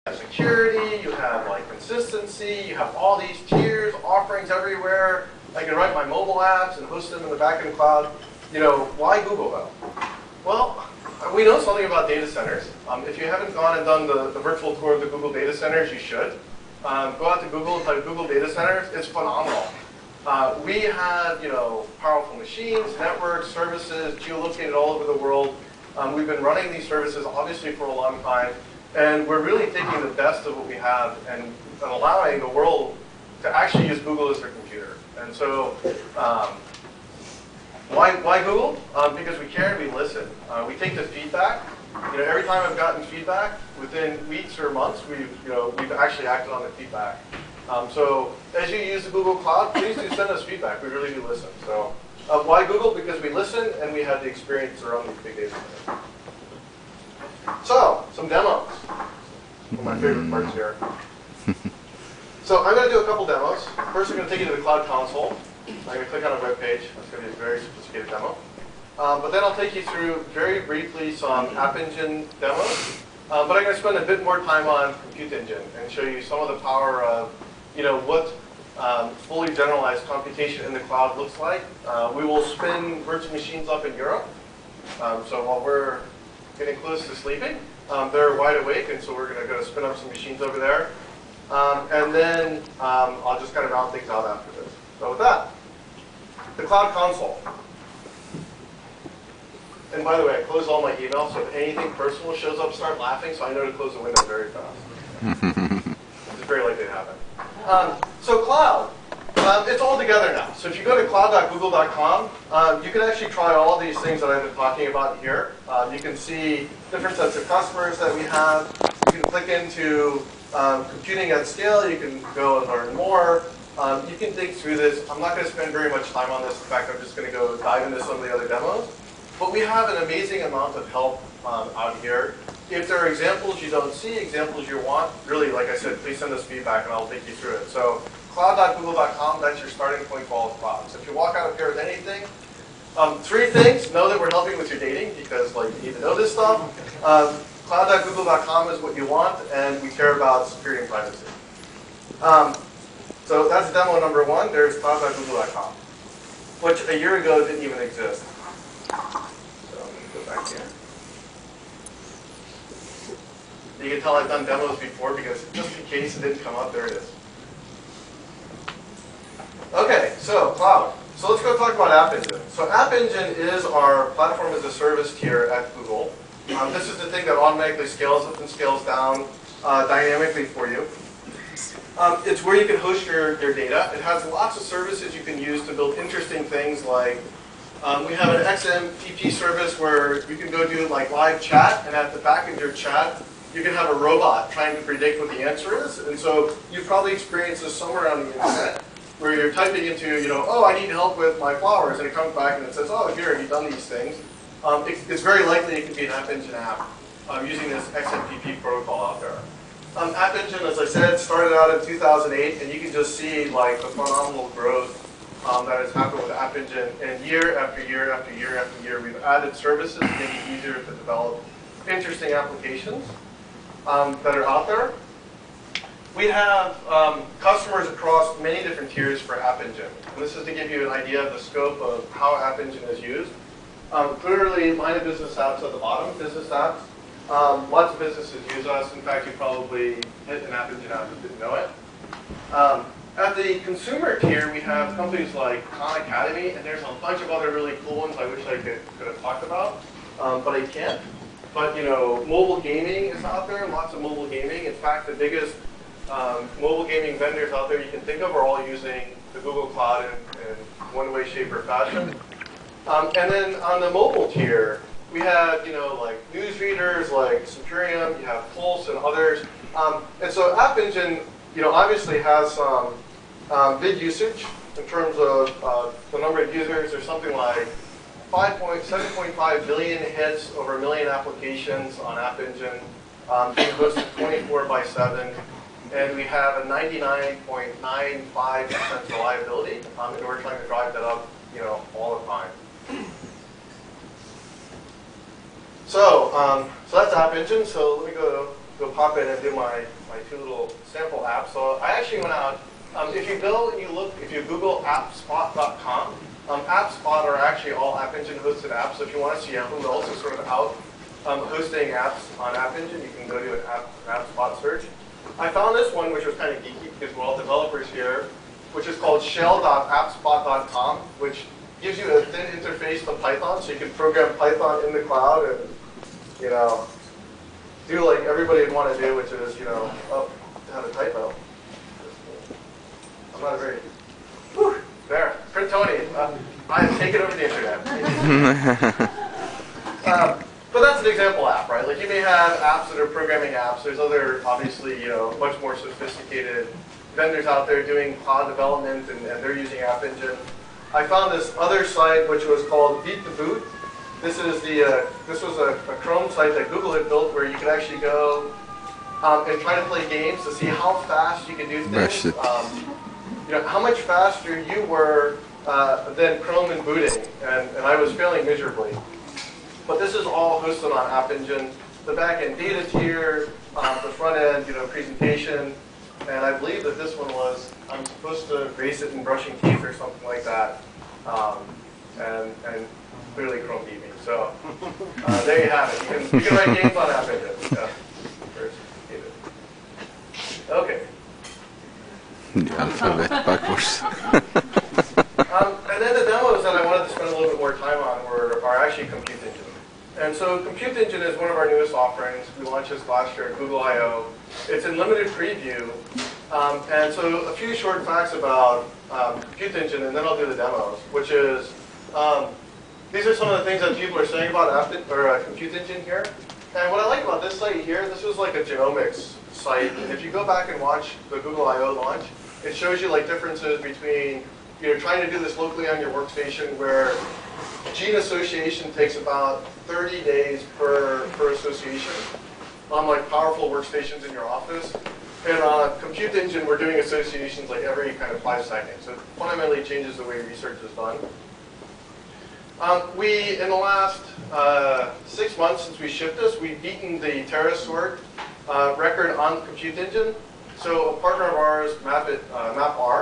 have security, you have like consistency, you have all these tiers, offerings everywhere. I can write my mobile apps and host them in the backend cloud. Why Google though? Well, we know something about data centers. If you haven't gone and done the virtual tour of the Google data centers, you should. Go out to Google and type Google data centers. It's phenomenal. We have, powerful machines, networks, services, geolocated all over the world. We've been running these services obviously for a long time, and we're really taking the best of what we have and allowing the world to actually use Google as their computer. And so, why Google? Because we care and we listen. We take the feedback. Every time I've gotten feedback, within weeks or months, we've actually acted on the feedback. So as you use the Google Cloud, please do send us feedback. We really do listen. So why Google? Because we listen and we have the experience around these big data centers. So some demos. One of my favorite parts here. So I'm going to do a couple demos. First, I'm going to take you to the Cloud Console. I'm going to click on a web page. That's going to be a very sophisticated demo. But then I'll take you through very briefly some App Engine demos. But I'm going to spend a bit more time on Compute Engine and show you some of the power of what fully generalized computation in the cloud looks like. We will spin virtual machines up in Europe. So while we're getting close to sleeping, they're wide awake, and so we're going to go spin up some machines over there. And then I'll just kind of round things out after this. So with that, the Cloud Console. And by the way, I close all my emails, so if anything personal shows up, start laughing, so I know to close the window very fast. It's very likely to happen. So cloud, it's all together now. So if you go to cloud.google.com, you can actually try all these things that I've been talking about here. You can see different sets of customers that we have. You can click into computing at scale. You can go and learn more. You can think through this. I'm not going to spend very much time on this. In fact, I'm just going to go dive into some of the other demos. But we have an amazing amount of help out here. If there are examples you don't see, examples you want, really, like I said, please send us feedback and I'll take you through it. So cloud.google.com, that's your starting point for all of cloud. So if you walk out of here with anything, three things. Know that we're helping with your dating because you need to know this stuff. Cloud.google.com is what you want, and we care about security and privacy. So that's demo number one. There's cloud.google.com, which a year ago didn't even exist. So let me go back here. You can tell I've done demos before because just in case it didn't come up, there it is. Okay, so cloud. So let's go talk about App Engine. So App Engine is our platform as a service tier at Google. This is the thing that automatically scales up and scales down dynamically for you. It's where you can host your data. It has lots of services you can use to build interesting things like we have an XMPP service where you can go do live chat, and at the back of your chat, you can have a robot trying to predict what the answer is. And so you've probably experienced this somewhere on the internet where you're typing into, oh, I need help with my flowers, and it comes back and it says, oh, here, you've done these things. It's very likely it could be an App Engine app using this XMPP protocol out there. App Engine, as I said, started out in 2008, and you can just see the phenomenal growth that has happened with App Engine. And year after year after year after year, we've added services to make it easier to develop interesting applications that are out there. We have customers across many different tiers for App Engine. And this is to give you an idea of the scope of how App Engine is used. Clearly, line of business apps at the bottom, business apps. Lots of businesses use us. In fact, you probably hit an App Engine app and didn't know it. At the consumer tier, we have companies like Khan Academy, and there's a bunch of other really cool ones I wish I could have talked about, but I can't. But mobile gaming is out there, lots of mobile gaming. In fact, the biggest mobile gaming vendors out there you can think of are all using the Google Cloud in one way, shape, or fashion. And then on the mobile tier, we have news readers like Superium, you have Pulse and others. And so App Engine obviously has some big usage in terms of the number of users. There's something like 7.5 billion hits over 1 million applications on App Engine, being hosted 24/7, and we have a 99.95% reliability, and we're trying to drive that up, all the time. So, so that's App Engine. So let me go go pop in and do my two little sample apps. So I actually went out. If you go and if you Google appspot.com, AppSpot are actually all App Engine hosted apps. So if you want to see who else is sort of out hosting apps on App Engine, you can go do an AppSpot search. I found this one, which was kind of geeky because we're all developers here, which is called shell.appspot.com, which gives you a thin interface to Python, so you can program Python in the cloud and, do like everybody would want to do, which is, have a typo. I'm not very, there, print Tony. I have taken over the internet. But that's an example app, right? Like you may have apps that are programming apps. There's other, obviously, much more sophisticated vendors out there doing cloud development, and they're using App Engine. I found this other site which was called Beat the Boot. This is this was a Chrome site that Google had built where you could actually go and try to play games to see how fast you could do things. How much faster you were than Chrome in booting, and I was failing miserably. But this is all hosted on App Engine. The back-end data tier, the front-end, presentation, and I believe that this one was I'm supposed to race it in brushing teeth or something like that, and clearly Chrome beat me. So there you have it. You can write games on App Engine. Okay. Alphabet backwards. And then the demos that I wanted to spend a little bit more time on are actually Compute Engine. And so Compute Engine is one of our newest offerings. We launched this last year at Google I/O. It's in limited preview. And so a few short facts about Compute Engine, and then I'll do the demos, which is these are some of the things that people are saying about Compute Engine here. And what I like about this site here, this was like a genomics site. And if you go back and watch the Google I/O launch, it shows you like differences between trying to do this locally on your workstation where gene association takes about 30 days per association on like powerful workstations in your office. And on Compute Engine, we're doing associations like every kind of 5 seconds. So it fundamentally changes the way research is done. In the last 6 months since we shipped this, we've beaten the TerraSort record on Compute Engine. So a partner of ours, MapR,